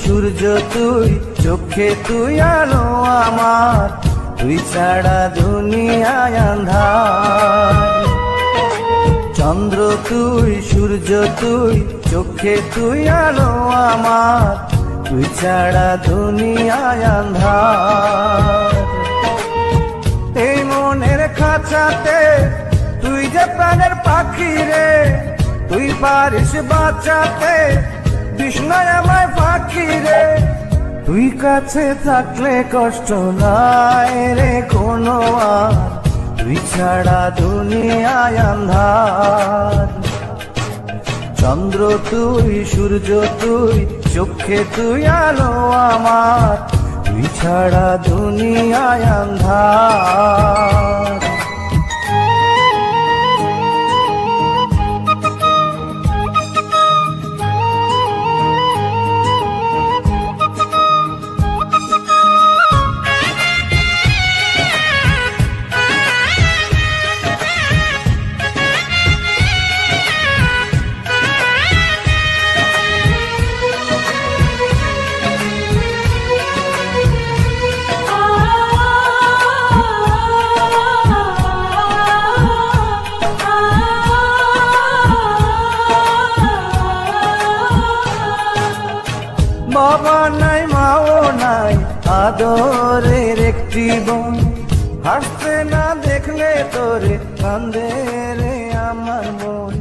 সূর্য তুই, চোখে তুই আলো আমার, তুই ছাড়া দুনিয়ায় আঁধার। চন্দ্র তুই, সূর্য তুই, চোখে তুই আলো আমার, তুই ছাড়া দুনিয়ায় আঁধার। এই মনের খাঁচাতে তুই যে প্রাণের পাখি রে, তুই পারিস বাঁচাতে বিষ্ণায় আমায় পাখি রে। তুই কাছে থাকলে কষ্ট নাই রে কোনো আর, তুই ছাড়া দুনিয়ায় আঁধার। চন্দ্র তুই, সূর্য তুই, চোখে তুই আলো আমার, তুই ছাড়া দুনিয়ায় আঁধার। বাবা নাই, মাও নাই, আদরের একটি বোন, হাসতে না দেখলে তোরে কান্দে রে আমার মন।